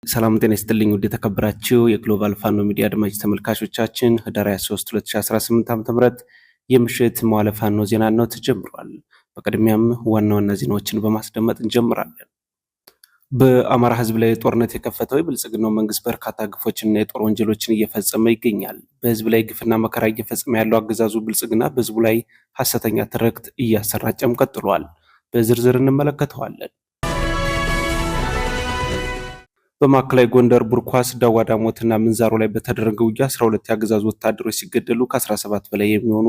ሰላም ጤና ይስጥልኝ ውድ የተከበራችሁ የግሎባል ፋኖ ሚዲያ አድማጭ ተመልካቾቻችን ህዳር 23 2018 ዓ.ም የምሽት መዋለ ፋኖ ዜና ነው ተጀምሯል። በቅድሚያም ዋና ዋና ዜናዎችን በማስደመጥ እንጀምራለን። በአማራ ህዝብ ላይ ጦርነት የከፈተው የብልጽግናው መንግስት በርካታ ግፎችና የጦር ወንጀሎችን እየፈጸመ ይገኛል። በህዝብ ላይ ግፍና መከራ እየፈጸመ ያለው አገዛዙ ብልጽግና በህዝቡ ላይ ሐሰተኛ ትርክት እያሰራጨም ቀጥሏል። በዝርዝር እንመለከተዋለን። በማዕከላዊ ጎንደር ቡርኳስ ዳዋዳሞትና ምንዛሮ ላይ በተደረገው ውጊያ 12 ያገዛዙ ወታደሮች ሲገደሉ ከ17 በላይ የሚሆኑ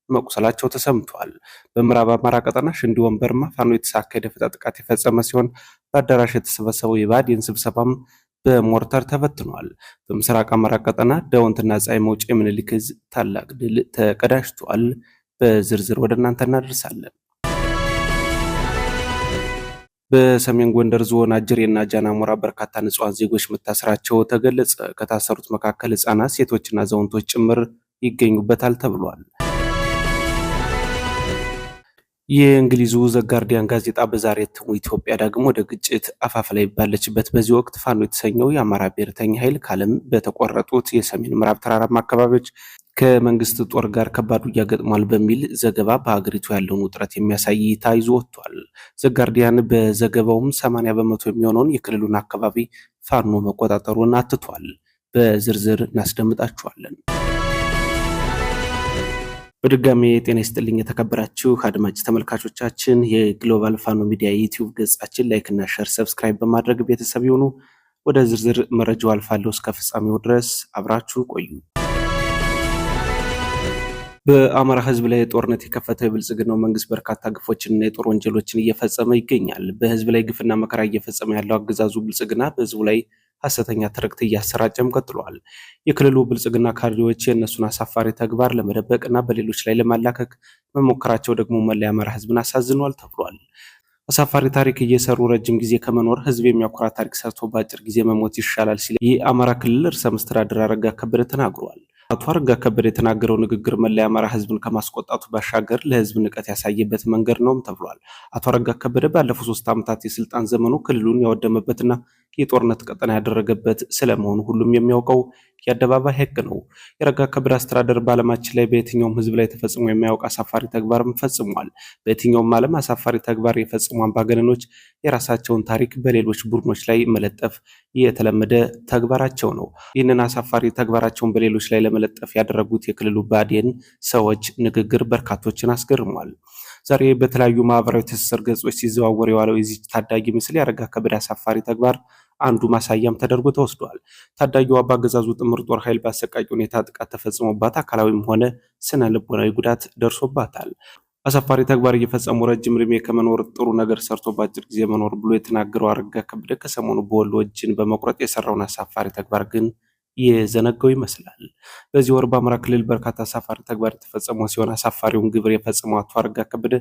መቁሰላቸው ተሰምቷል። በምዕራብ አማራ ቀጠና ሽንዲ ወንበርማ ፋኖ የተሳካ የደፈጣ ጥቃት የፈጸመ ሲሆን በአዳራሽ የተሰበሰበው የባዴን ስብሰባም በሞርተር ተበትኗል። በምስራቅ አማራ ቀጠና ዳውንትና ፀሐይ መውጫ የምኒልክ ዕዝ ታላቅ ድል ተቀዳጅቷል። በዝርዝር ወደ እናንተ እናደርሳለን። በሰሜን ጎንደር ዞን አጅሬና ጃናሞራ በርካታ ንጹሃን ዜጎች መታሰራቸው ተገለጸ። ከታሰሩት መካከል ህፃናት፣ ሴቶችና አዛውንቶች ጭምር ይገኙበታል ተብሏል። የእንግሊዙ ዘጋርዲያን ጋዜጣ በዛሬ እትሙ ኢትዮጵያ ደግሞ ወደ ግጭት አፋፍ ላይ ባለችበት በዚህ ወቅት ፋኖ የተሰኘው የአማራ ብሔርተኛ ኃይል ካለም በተቆረጡት የሰሜን ምዕራብ ተራራማ አካባቢዎች ከመንግስት ጦር ጋር ከባድ ውጊያ ገጥሟል በሚል ዘገባ በሀገሪቱ ያለውን ውጥረት የሚያሳይ እይታ ይዞ ወጥቷል። ዘጋርዲያን በዘገባውም 80% የሚሆነውን የክልሉን አካባቢ ፋኖ መቆጣጠሩን አትቷል። በዝርዝር እናስደምጣችኋለን። በድጋሚ ጤና ይስጥልኝ የተከበራችሁ አድማጭ ተመልካቾቻችን፣ የግሎባል ፋኖ ሚዲያ ዩቲዩብ ገጻችን ላይክ እና ሼር ሰብስክራይብ በማድረግ ቤተሰብ ይሁኑ። ወደ ዝርዝር መረጃው አልፋለሁ። እስከ ፍጻሜው ድረስ አብራችሁ ቆዩ። በአማራ ህዝብ ላይ ጦርነት የከፈተው የብልጽግናው መንግስት በርካታ ግፎችንና የጦር ወንጀሎችን እየፈጸመ ይገኛል። በህዝብ ላይ ግፍና መከራ እየፈጸመ ያለው አገዛዙ ብልጽግና በህዝቡ ላይ ሐሰተኛ ትርክት እያሰራጨም ቀጥሏል። የክልሉ ብልጽግና ካድሬዎች የእነሱን አሳፋሪ ተግባር ለመደበቅና በሌሎች ላይ ለማላከክ መሞከራቸው ደግሞ መላ የአማራ ህዝብን አሳዝኗል ተብሏል። አሳፋሪ ታሪክ እየሰሩ ረጅም ጊዜ ከመኖር ህዝብ የሚያኮራ ታሪክ ሰርቶ በአጭር ጊዜ መሞት ይሻላል ሲል የአማራ ክልል ርዕሰ መስተዳድር አረጋ ከበደ ተናግሯል። አቶ አረጋ ከበደ የተናገረው ንግግር መላ የአማራ ህዝብን ከማስቆጣቱ ባሻገር ለህዝብ ንቀት ያሳየበት መንገድ ነውም ተብሏል። አቶ አረጋ ከበደ ባለፉት 3 ዓመታት የስልጣን ዘመኑ ክልሉን ያወደመበትና የጦርነት ቀጠና ያደረገበት ስለመሆኑ ሁሉም የሚያውቀው የአደባባይ ሐቅ ነው። የአረጋ ከበደ አስተዳደር በዓለማችን ላይ በየትኛውም ህዝብ ላይ ተፈጽሞ የማያውቅ አሳፋሪ ተግባርም ፈጽሟል። በየትኛውም ዓለም አሳፋሪ ተግባር የፈጸሙ አምባገነኖች የራሳቸውን ታሪክ በሌሎች ቡድኖች ላይ መለጠፍ የተለመደ ተግባራቸው ነው። ይህንን አሳፋሪ ተግባራቸውን በሌሎች ላይ ለመለጠፍ ያደረጉት የክልሉ ብአዴን ሰዎች ንግግር በርካቶችን አስገርሟል። ዛሬ በተለያዩ ማህበራዊ ትስስር ገጾች ሲዘዋወር የዋለው የዚህ ታዳጊ ምስል የአረጋ ከበደ አሳፋሪ ተግባር አንዱ ማሳያም ተደርጎ ተወስዷል። ታዳጊዋ በአገዛዙ ጥምር ጦር ኃይል በአሰቃቂ ሁኔታ ጥቃት ተፈጽሞባት አካላዊም ሆነ ስነ ልቦናዊ ጉዳት ደርሶባታል። አሳፋሪ ተግባር እየፈጸሙ ረጅም ዕድሜ ከመኖር ጥሩ ነገር ሰርቶ በአጭር ጊዜ መኖር ብሎ የተናገረው አረጋ ከበደ ከሰሞኑ በወሎ እጅን በመቁረጥ የሰራውን አሳፋሪ ተግባር ግን የዘነጋው ይመስላል። በዚህ ወር በአማራ ክልል በርካታ አሳፋሪ ተግባር የተፈጸመው ሲሆን አሳፋሪውን ግብር የፈጸመው አቶ አረጋ ከበደ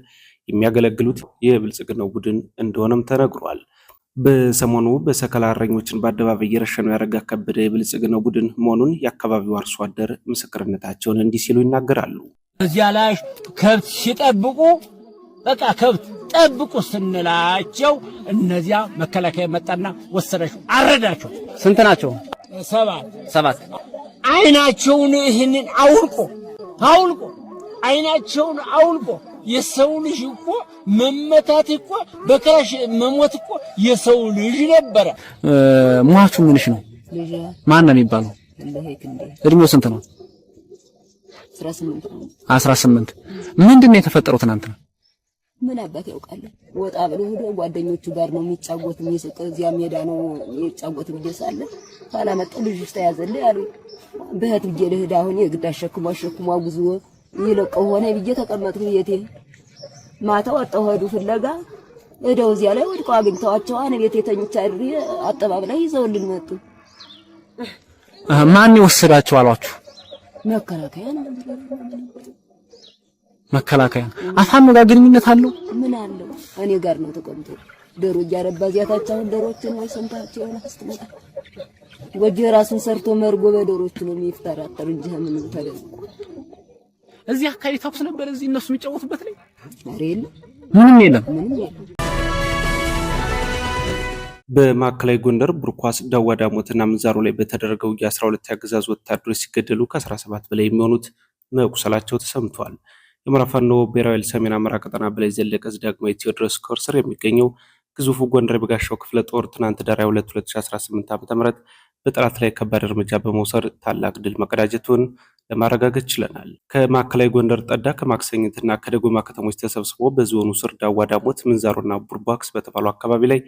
የሚያገለግሉት የብልጽግናው ቡድን እንደሆነም ተነግሯል። በሰሞኑ በሰከላ እረኞችን በአደባባይ የረሸነው ያረጋ ከበደ የብልጽግናው ቡድን መሆኑን የአካባቢው አርሶ አደር ምስክርነታቸውን እንዲህ ሲሉ ይናገራሉ። እዚያ ላይ ከብት ሲጠብቁ በቃ ከብት ጠብቁ ስንላቸው እነዚያ መከላከያ መጣና ወሰዳቸው፣ አረዳቸው። ስንት ናቸው? ሰባት። አይናቸውን ይህንን አውልቆ አይናቸውን አውልቆ የሰው ልጅ እኮ መመታት እኮ በክራሽ መሞት እኮ የሰው ልጅ ነበረ። ሟቹ ምንሽ ነው? ማን ነው የሚባለው? እድሜው ስንት ነው? 18። ምንድነው የተፈጠረው ትናንት ነው? ምን አባት ያውቃል። ወጣ ብሎ ሄዶ ጓደኞቹ ጋር ነው የሚጫወት የሚስቅ እዚያ ሜዳ ነው የሚጫወት ብዬሳለ ካላመጣው ልጅ ውስጥ ያዘልኝ አሉ። በህት ብዬ ልሄድ አሁን የግድ አሸክሟ ጉዞ ይለቀው ሆነ ብዬ ተቀመጥኩ ቤቴ። ማታ ወጣው ሄዱ ፍለጋ እደው እዚያ ላይ ወድቀው አግኝተዋቸው አነ ቤቴ ተኝቻ አይሪ አጠባብ ላይ ይዘውልን መጡ። ማን ይወስዳቸው አሏችሁ? መከላከያ አፋኑ ጋር ግንኙነት አለው? ምን አለው? እኔ ጋር ነው ተቀምጦ ዶሮ እያረባ ዚያታቻውን ዶሮችን ወይ ሰምታቸው ነው አስተመጣ ወጀ ራሱን ሰርቶ መርጎ በዶሮች ነው የሚፍታራጠር እንጂ ምን ተደረገ? እዚህ አካባቢ ተኩስ ነበር። እዚህ እነሱ የሚጫወቱበት ላይ አሬል ምንም የለም። በማዕከላዊ ጎንደር ቡርኳስ ዳዋ ዳሞትና ምንዛሮ ላይ በተደረገው የ12 ያገዛዙ ወታደሮች ሲገደሉ ከ17 በላይ የሚሆኑት መቁሰላቸው ተሰምቷል። የአማራ ፋኖ ብሔራዊ ኃይል ሰሜን አማራ ቀጠና በላይ ዘለቀ ዕዝ ዳግማዊ ቴዎድሮስ ኮር ስር የሚገኘው ግዙፉ ጎንደር የበጋሻው ክፍለ ጦር ትናንት ዳር 22 2018 ዓ.ም በጠላት ላይ ከባድ እርምጃ በመውሰድ ታላቅ ድል መቀዳጀቱን ለማረጋገጥ ችለናል። ከማዕከላዊ ጎንደር ጠዳ ከማክሰኝትና ከደጎማ ከተሞች ተሰብስቦ በዞኑ ስር ዳዋ ዳሞት ምንዛሮና ቡርባክስ በተባሉ አካባቢ ላይ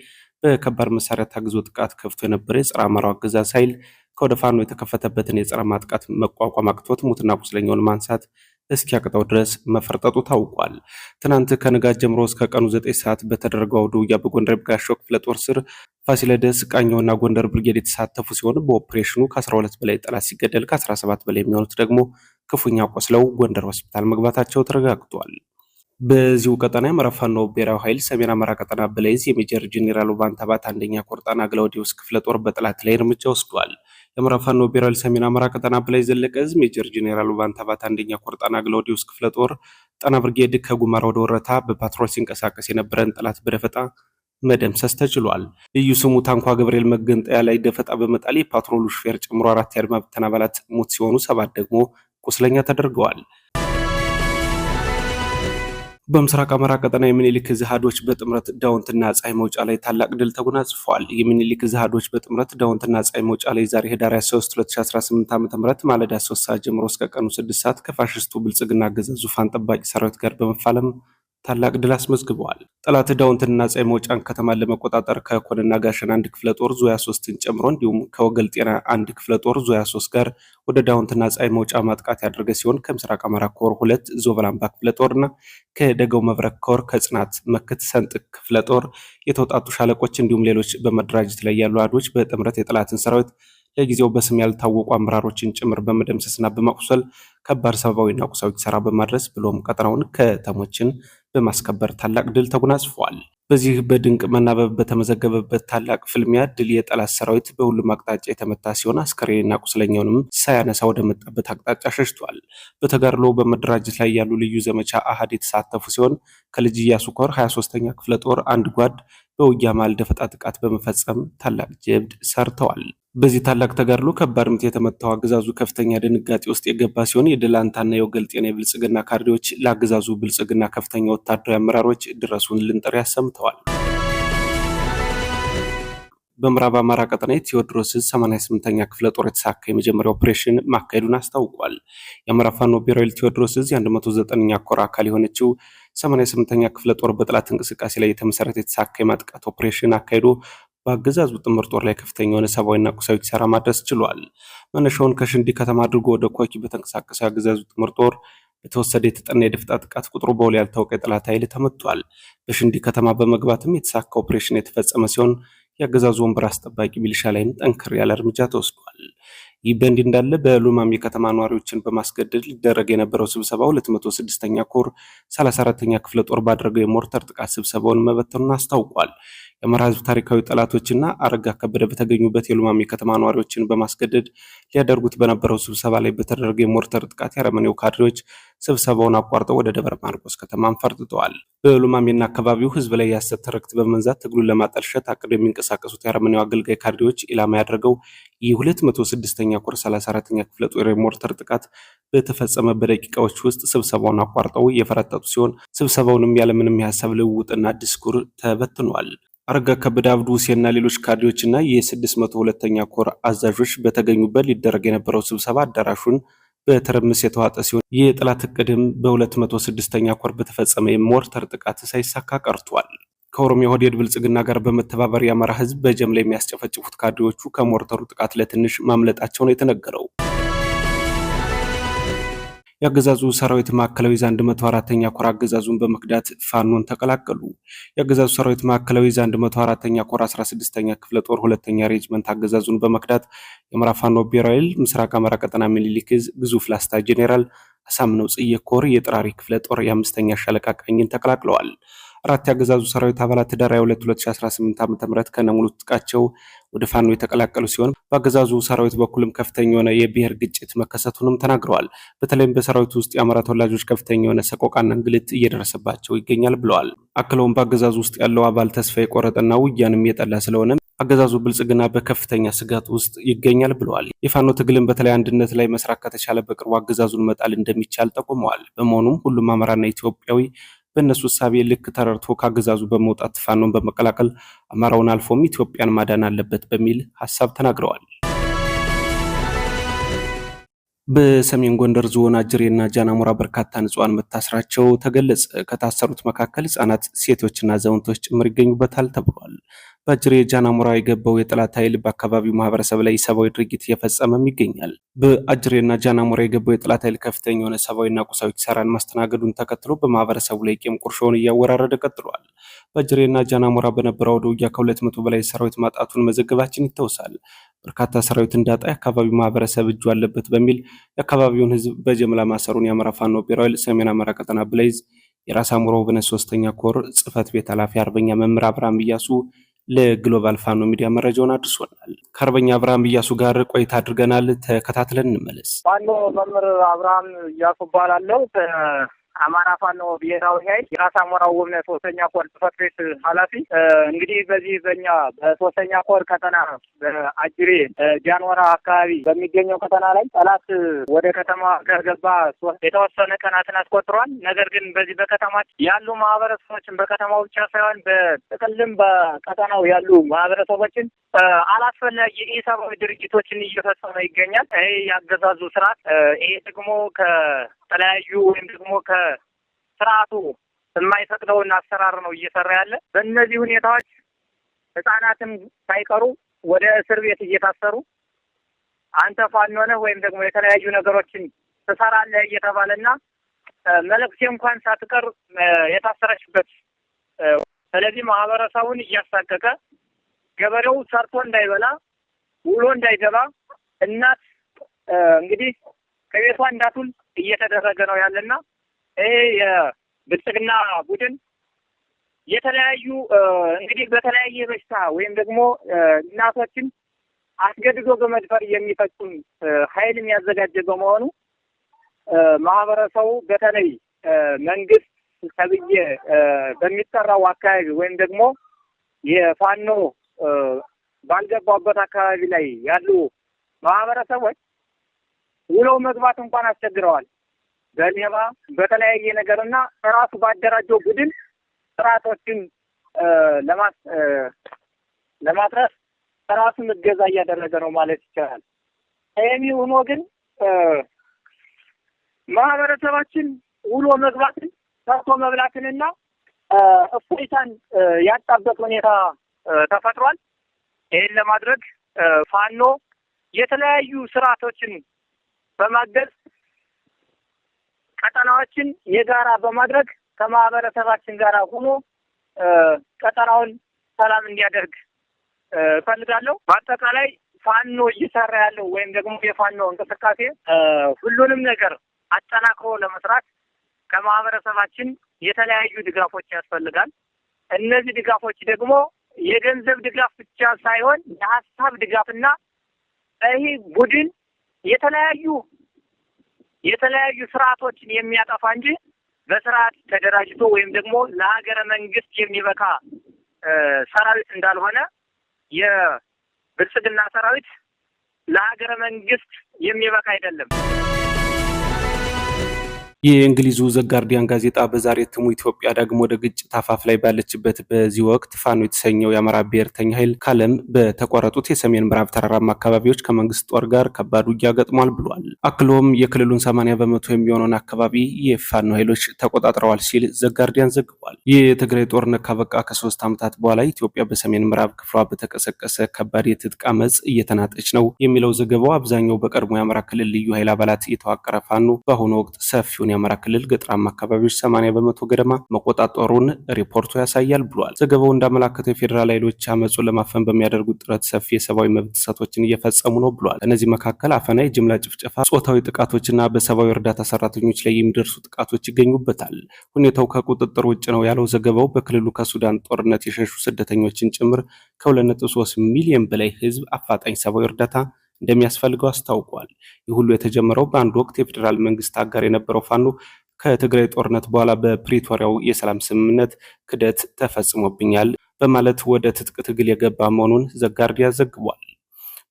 በከባድ መሳሪያ ታግዞ ጥቃት ከፍቶ የነበረ የጸረ አማራው አገዛዝ ኃይል ከወደ ፋኖ የተከፈተበትን የጸረ ማጥቃት መቋቋም አቅቶት ሙትና ቁስለኛውን ማንሳት እስኪያቅተው ድረስ መፈርጠጡ ታውቋል። ትናንት ከንጋት ጀምሮ እስከ ቀኑ 9 ሰዓት በተደረገው አውደ ውጊያ በጎንደር የበጋሻው ክፍለ ጦር ስር ፋሲለደስ፣ ቃኘውና ጎንደር ብርጌድ የተሳተፉ ሲሆን በኦፕሬሽኑ ከ12 በላይ ጠላት ሲገደል ከ17 በላይ የሚሆኑት ደግሞ ክፉኛ ቆስለው ጎንደር ሆስፒታል መግባታቸው ተረጋግጧል። በዚሁ ቀጠና የአማራ ፋኖ ብሔራዊ ኃይል ሰሜን አማራ ቀጠና በላይዝ የሜጀር ጄኔራል ባንታባት አንደኛ ኮር ጣና ግላውዲዮስ ክፍለ ጦር በጠላት ላይ እርምጃ ወስዷል። የአማራ ፋኖ ብሔራዊ ኃይል ሰሜን አማራ ቀጠና በላይ ዘለቀ ዕዝ ሜጀር ጄኔራል ባንታባት አንደኛ ኮር ጣና ግላውዲዮስ ክፍለ ጦር ጣና ብርጌድ ከጉማራ ወደ ወረታ በፓትሮል ሲንቀሳቀስ የነበረን ጠላት በደፈጣ መደምሰስ ተችሏል። ልዩ ስሙ ታንኳ ገብርኤል መገንጠያ ላይ ደፈጣ በመጣል የፓትሮሉ ሹፌር ጨምሮ 4 የአድማ ብተና አባላት ሞት ሲሆኑ 7 ደግሞ ቁስለኛ ተደርገዋል። በምስራቅ አማራ ቀጠና የሚኒሊክ ዕዝ አሃዶች በጥምረት ዳውንትና ፀሐይ መውጫ ላይ ታላቅ ድል ተጎናጽፈዋል። የሚኒሊክ ዕዝ አሃዶች በጥምረት ዳውንትና ፀሐይ መውጫ ላይ ዛሬ ህዳር 23 2018 ዓ.ም ማለዳ 3 ሰዓት ጀምሮ እስከ ቀኑ 6 ሰዓት ከፋሽስቱ ብልጽግና አገዛዝ ዙፋን ጠባቂ ሰራዊት ጋር በመፋለም ታላቅ ድል አስመዝግበዋል። ጠላት ዳውንትና ፀሐይ መውጫን ከተማን ለመቆጣጠር ከኮንና ጋሸን 1 ክፍለ ጦር ዙ 23ን ጨምሮ እንዲሁም ከወገል ጤና 1 ክፍለ ጦር ዙ 23 ጋር ወደ ዳውንትና ፀሐይ መውጫ ማጥቃት ያደረገ ሲሆን ከምስራቅ አማራ ኮር 2 ዞበላምባ ክፍለ ጦርና ከደገው መብረቅ ኮር ከጽናት መክት ሰንጥቅ ክፍለ ጦር የተውጣጡ ሻለቆች እንዲሁም ሌሎች በመደራጀት ላይ ያሉ አሃዶች በጥምረት የጠላትን ሰራዊት ለጊዜው በስም ያልታወቁ አመራሮችን ጭምር በመደምሰስና በማቁሰል ከባድ ሰብአዊና ቁሳዊ ኪሳራ በማድረስ ብሎም ቀጠናውን ከተሞችን በማስከበር ታላቅ ድል ተጎናጽፈዋል። በዚህ በድንቅ መናበብ በተመዘገበበት ታላቅ ፍልሚያ ድል የጠላት ሰራዊት በሁሉም አቅጣጫ የተመታ ሲሆን አስከሬንና ቁስለኛውንም ሳያነሳ ወደ መጣበት አቅጣጫ ሸሽቷል። በተጋድሎ በመደራጀት ላይ ያሉ ልዩ ዘመቻ አሃድ የተሳተፉ ሲሆን ከልጅ ኢያሱ ኮር 23ኛ ክፍለ ጦር አንድ ጓድ በውጊያ መሃል ደፈጣ ጥቃት በመፈጸም ታላቅ ጀብድ ሰርተዋል። በዚህ ታላቅ ተጋድሎ ከባድ ምት የተመታው አገዛዙ ከፍተኛ ድንጋጤ ውስጥ የገባ ሲሆን የደላንታና የወገል ጤና የብልጽግና ካድሬዎች ለአገዛዙ ብልጽግና ከፍተኛ ወታደራዊ አመራሮች ድረሱን ልንጠሪ አሰምተዋል። በምዕራብ አማራ ቀጠና የቴዎድሮስ ዕዝ 88ኛ ክፍለ ጦር የተሳካ የመጀመሪያ ኦፕሬሽን ማካሄዱን አስታውቋል። የአማራ ፋኖ ብሔራዊ ኃይል ቴዎድሮስ ዕዝ የ109ኛ ኮር አካል የሆነችው 88ኛ ክፍለ ጦር በጠላት እንቅስቃሴ ላይ የተመሰረተ የተሳካ የማጥቃት ኦፕሬሽን አካሂዶ በአገዛዙ ጥምር ጦር ላይ ከፍተኛ የሆነ ሰብአዊና ቁሳዊ ኪሳራ ማድረስ ችሏል። መነሻውን ከሽንዲ ከተማ አድርጎ ወደ ኮኪ በተንቀሳቀሰው የአገዛዙ ጥምር ጦር በተወሰደ የተጠና የደፈጣ ጥቃት ቁጥሩ በውል ያልታወቀ የጠላት ኃይል ተመቷል። በሽንዲ ከተማ በመግባትም የተሳካ ኦፕሬሽን የተፈጸመ ሲሆን የአገዛዙ ወንበር አስጠባቂ ሚሊሻ ላይም ጠንከር ያለ እርምጃ ተወስዷል። ይህ በእንዲህ እንዳለ በሉማሜ ከተማ ነዋሪዎችን በማስገደድ ሊደረግ የነበረው ስብሰባ 206ኛ ኮር 34ኛ ክፍለ ጦር ባደረገው የሞርተር ጥቃት ስብሰባውን መበተኑን አስታውቋል። የአማራ ሕዝብ ታሪካዊ ጠላቶችና አረጋ ከበደ በተገኙበት የሉማሜ ከተማ ነዋሪዎችን በማስገደድ ሊያደርጉት በነበረው ስብሰባ ላይ በተደረገ የሞርተር ጥቃት የአረመኔው ካድሬዎች ስብሰባውን አቋርጠው ወደ ደብረ ማርቆስ ከተማ ፈርጥተዋል። በሉማሜና አካባቢው ሕዝብ ላይ የሐሰት ትርክት በመንዛት ትግሉን ለማጠልሸት አቅደው የሚንቀሳቀሱት የአረመኔው አገልጋይ ካድሬዎች ኢላማ ያደረገው የ206ኛ ኮር 34ኛ ክፍለ ጦር የሞርተር ጥቃት በተፈጸመ በደቂቃዎች ውስጥ ስብሰባውን አቋርጠው የፈረጠጡ ሲሆን ስብሰባውንም ያለምንም የሐሳብ ልውውጥና ዲስኩር ተበትኗል። አረጋ ከበደ፣ አብዱ ሁሴንና ሌሎች ካድሬዎችና የ602ኛ ኮር አዛዦች በተገኙበት ሊደረግ የነበረው ስብሰባ አዳራሹን በትርምስ የተዋጠ ሲሆን የጠላት እቅድም በ206ኛ ኮር በተፈጸመ የሞርተር ጥቃት ሳይሳካ ቀርቷል። ከኦሮሚያ ኦህዴድ ብልጽግና ጋር በመተባበር የአማራ ሕዝብ በጀምላ የሚያስጨፈጭፉት ካድሬዎቹ ከሞርተሩ ጥቃት ለትንሽ ማምለጣቸው ነው የተነገረው። የአገዛዙ ሰራዊት ማዕከላዊ ዕዝ 104ኛ ኮር አገዛዙን በመክዳት ፋኖን ተቀላቀሉ። የአገዛዙ ሰራዊት ማዕከላዊ ዕዝ 104ኛ ኮር 16ኛ ክፍለ ጦር 2ኛ ሬጅመንት አገዛዙን በመክዳት የአማራ ፋኖ ብሔራዊ ኃይል ምስራቅ አማራ ቀጠና ሚኒሊክ ዕዝ ግዙፍ ላስታ ጄኔራል አሳምነው ጽዬ ኮር የጥራሪ ክፍለ ጦር የ5ኛ ሻለቃ ቀኝን ተቀላቅለዋል። 4 የአገዛዙ ሰራዊት አባላት ህዳር 22 2018 ዓ.ም ከነሙሉ ትጥቃቸው ወደ ፋኖ የተቀላቀሉ ሲሆን በአገዛዙ ሰራዊት በኩልም ከፍተኛ የሆነ የብሔር ግጭት መከሰቱንም ተናግረዋል። በተለይም በሰራዊቱ ውስጥ የአማራ ተወላጆች ከፍተኛ የሆነ ሰቆቃና እንግልት እየደረሰባቸው ይገኛል ብለዋል። አክለውም በአገዛዙ ውስጥ ያለው አባል ተስፋ የቆረጠና ውጊያንም የጠላ ስለሆነ አገዛዙ ብልጽግና በከፍተኛ ስጋት ውስጥ ይገኛል ብለዋል። የፋኖ ትግልን በተለይ አንድነት ላይ መስራት ከተቻለ በቅርቡ አገዛዙን መጣል እንደሚቻል ጠቁመዋል። በመሆኑም ሁሉም አማራና ኢትዮጵያዊ በእነሱ እሳቤ ልክ ተረድቶ ከአገዛዙ በመውጣት ፋኖን በመቀላቀል አማራውን አልፎም ኢትዮጵያን ማዳን አለበት በሚል ሀሳብ ተናግረዋል። በሰሜን ጎንደር ዞን አጅሬና ጃናሞራ በርካታ ንጹሃን መታሰራቸው ተገለጸ። ከታሰሩት መካከል ህጻናት፣ ሴቶችና አዛውንቶች ጭምር ይገኙበታል ተብሏል። በአጅሬ ጃናሞራ የገባው የጠላት ኃይል በአካባቢው ማህበረሰብ ላይ ሰብአዊ ድርጊት እየፈጸመም ይገኛል። በአጅሬና ጃናሞራ የገባው የጠላት ኃይል ከፍተኛ የሆነ ሰብአዊና ቁሳዊ ኪሳራን ማስተናገዱን ተከትሎ በማህበረሰቡ ላይ ቂም ቁርሾውን እያወራረደ ቀጥሏል። በአጅሬና ጃናሞራ በነበረው አውደ ውጊያ ከ200 በላይ ሰራዊት ማጣቱን መዘገባችን ይታወሳል። በርካታ ሰራዊት እንዳጣ የአካባቢው ማህበረሰብ እጁ አለበት በሚል የአካባቢውን ህዝብ በጀምላ ማሰሩን የአማራ ፋኖ ብሔራዊ ሰሜን አማራ ቀጠና ብላይዝ የራስ አሞራ ውብነህ 3ኛ ኮር ጽህፈት ቤት ኃላፊ አርበኛ መምህር አብርሃም እያሱ ለግሎባል ፋኖ ሚዲያ መረጃውን አድርሶናል። ከአርበኛ አብርሃም እያሱ ጋር ቆይታ አድርገናል። ተከታትለን እንመለስ። ፋኖ መምህር አብርሃም እያሱ እባላለሁ። አማራ ፋኖ ብሔራዊ ኃይል የራስ አሞራ ውብነህ 3ኛ ኮር ጽህፈት ቤት ኃላፊ። እንግዲህ በዚህ በእኛ በ3ኛ ኮር ቀጠና በአጅሬ ጃንዋራ አካባቢ በሚገኘው ቀጠና ላይ ጠላት ወደ ከተማ ከገባ የተወሰነ ቀናትን አስቆጥሯል። ነገር ግን በዚህ በከተማች ያሉ ማህበረሰቦችን በከተማው ብቻ ሳይሆን በጥቅልም በቀጠናው ያሉ ማህበረሰቦችን አላስፈላጊ ኢሰብአዊ ድርጊቶችን እየፈጸመ ይገኛል። ይሄ ያገዛዙ ስርዓት ይሄ ደግሞ ከተለያዩ ወይም ደግሞ ከስርዓቱ የማይፈቅደውን አሰራር ነው እየሰራ ያለ። በእነዚህ ሁኔታዎች ህጻናትም ሳይቀሩ ወደ እስር ቤት እየታሰሩ አንተ ፋኖ ነህ ወይም ደግሞ የተለያዩ ነገሮችን ትሰራለህ እየተባለና መለክሴ እንኳን ሳትቀር የታሰረችበት። ስለዚህ ማህበረሰቡን እያሳቀቀ ገበሬው ሰርቶ እንዳይበላ ውሎ እንዳይገባ እናት እንግዲህ ከቤቷ እንዳትውል እየተደረገ ነው ያለና ይሄ የብልጽግና ቡድን የተለያዩ እንግዲህ በተለያየ በሽታ ወይም ደግሞ እናቶችን አስገድዶ በመድፈር የሚፈጽም ኃይልን ያዘጋጀ በመሆኑ ማህበረሰቡ በተለይ መንግስት ተብዬ በሚጠራው አካባቢ ወይም ደግሞ የፋኖ ባልገባበት አካባቢ ላይ ያሉ ማህበረሰቦች ውለው መግባት እንኳን አስቸግረዋል። በሌባ በተለያየ ነገርና ራሱ ባደራጀው ቡድን ስርዓቶችን ለማጥረስ ራሱን እገዛ እያደረገ ነው ማለት ይቻላል። ይህም ሆኖ ግን ማህበረሰባችን ውሎ መግባትን ሰርቶ መብላትንና እፎይታን ያጣበት ሁኔታ ተፈጥሯል። ይህን ለማድረግ ፋኖ የተለያዩ ስርዓቶችን በማገዝ ቀጠናዎችን የጋራ በማድረግ ከማህበረሰባችን ጋር ሆኖ ቀጠናውን ሰላም እንዲያደርግ እፈልጋለሁ። በአጠቃላይ ፋኖ እየሰራ ያለው ወይም ደግሞ የፋኖ እንቅስቃሴ ሁሉንም ነገር አጠናክሮ ለመስራት ከማህበረሰባችን የተለያዩ ድጋፎች ያስፈልጋል። እነዚህ ድጋፎች ደግሞ የገንዘብ ድጋፍ ብቻ ሳይሆን የሀሳብ ድጋፍና ይህ ቡድን የተለያዩ ስርዓቶችን የሚያጠፋ እንጂ በስርዓት ተደራጅቶ ወይም ደግሞ ለሀገረ መንግስት የሚበቃ ሰራዊት እንዳልሆነ የብልጽግና ሰራዊት ለሀገረ መንግስት የሚበቃ አይደለም። የእንግሊዙ ዘጋርዲያን ጋዜጣ በዛሬ እትሙ ኢትዮጵያ ዳግም ወደ ግጭት አፋፍ ላይ ባለችበት በዚህ ወቅት ፋኖ የተሰኘው የአማራ ብሔርተኛ ኃይል ካለም በተቋረጡት የሰሜን ምዕራብ ተራራማ አካባቢዎች ከመንግስት ጦር ጋር ከባድ ውጊያ ገጥሟል ብሏል። አክሎም የክልሉን 80% የሚሆነውን አካባቢ የፋኖ ኃይሎች ተቆጣጥረዋል ሲል ዘጋርዲያን ዘግቧል። የትግራይ ጦርነት ካበቃ ከ3 ዓመታት በኋላ ኢትዮጵያ በሰሜን ምዕራብ ክፍሏ በተቀሰቀሰ ከባድ የትጥቅ አመጽ እየተናጠች ነው የሚለው ዘገባው አብዛኛው በቀድሞ የአማራ ክልል ልዩ ኃይል አባላት የተዋቀረ ፋኖ በአሁኑ ወቅት ሰፊውን የአማራ ክልል ገጠራማ አካባቢዎች 80% ገደማ መቆጣጠሩን ሪፖርቱ ያሳያል ብሏል። ዘገባው እንዳመላከተው የፌዴራል ኃይሎች አመጹን ለማፈን በሚያደርጉት ጥረት ሰፊ የሰብአዊ መብት ጥሰቶችን እየፈጸሙ ነው ብሏል። ከነዚህ መካከል አፈና፣ የጅምላ ጭፍጨፋ፣ ጾታዊ ጥቃቶችና በሰብአዊ እርዳታ ሰራተኞች ላይ የሚደርሱ ጥቃቶች ይገኙበታል። ሁኔታው ከቁጥጥር ውጭ ነው ያለው ዘገባው በክልሉ ከሱዳን ጦርነት የሸሹ ስደተኞችን ጭምር ከ2.3 ሚሊዮን በላይ ህዝብ አፋጣኝ ሰብአዊ እርዳታ እንደሚያስፈልገው አስታውቋል። ይህ ሁሉ የተጀመረው በአንድ ወቅት የፌዴራል መንግስት አጋር የነበረው ፋኖ ከትግራይ ጦርነት በኋላ በፕሪቶሪያው የሰላም ስምምነት ክደት ተፈጽሞብኛል በማለት ወደ ትጥቅ ትግል የገባ መሆኑን ዘጋርዲያ ዘግቧል።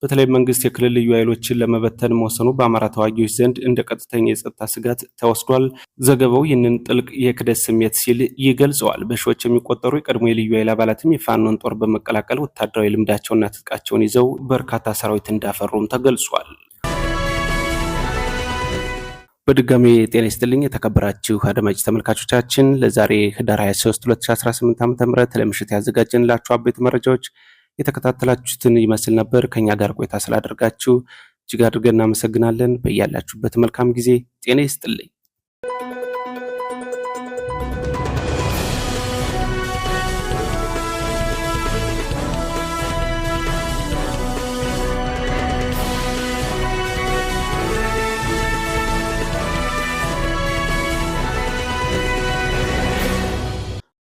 በተለይ መንግስት የክልል ልዩ ኃይሎችን ለመበተን መወሰኑ በአማራ ተዋጊዎች ዘንድ እንደ ቀጥተኛ የጸጥታ ስጋት ተወስዷል። ዘገባው ይህንን ጥልቅ የክደት ስሜት ሲል ይገልጸዋል። በሺዎች የሚቆጠሩ የቀድሞ የልዩ ኃይል አባላትም የፋኖን ጦር በመቀላቀል ወታደራዊ ልምዳቸውና ትጥቃቸውን ይዘው በርካታ ሰራዊት እንዳፈሩም ተገልጿል። በድጋሚ ጤና ይስጥልኝ የተከበራችሁ አድማጭ ተመልካቾቻችን ለዛሬ ህዳር 23 2018 ዓ.ም ለምሽት ያዘጋጀንላችሁ አበይት መረጃዎች የተከታተላችሁትን ይመስል ነበር። ከኛ ጋር ቆይታ ስላደረጋችሁ እጅግ አድርገን እናመሰግናለን። በያላችሁበት መልካም ጊዜ ጤና ይስጥልኝ።